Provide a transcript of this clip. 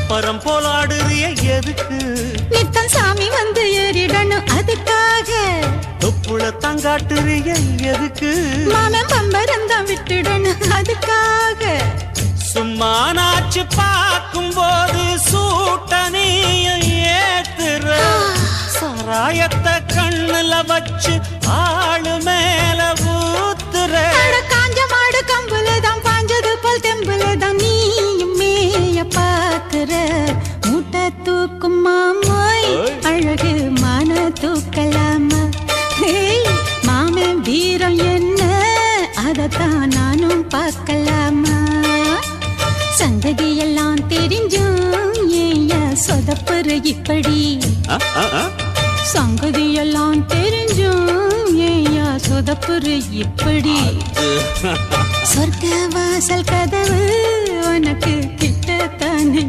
தெப்பரம் போலாடுறிய எதுக்கு? நித்தம் சாமி வந்து ஏறிடணும் அதுக்காக. தொப்புள தங்காட்டுறிய எதுக்கு? மாமன் பம்பரம் தான் விட்டுடணும் அதுக்காக. சும்மா நாச்சு பார்க்கும் போது சூட்டனையும் ஏத்துற. சாராயத்தை கண்ணுல வச்சு ஆளு மேல ஊத்துற. காஞ்ச மாடு கம்புலதான் பாஞ்சது போல் தெம்புலதான் நீயும் மேய பாக்குற. மூட்டை தூக்கும் மாமாய் அழகு மான தூக்கலாமா? மாமன் வீரம் என்ன அதத்தான் நானும் பார்க்கலாமா? சங்கதி எல்லாம் தெரிஞ்சும் ஏயா சொதப்புற இப்படி? சங்கதி எல்லாம் தெரிஞ்சும் ஏயா சொதப்புற இப்படி? சொர்க்க வாசல் கதவு உனக்கு கிட்டத்தானே.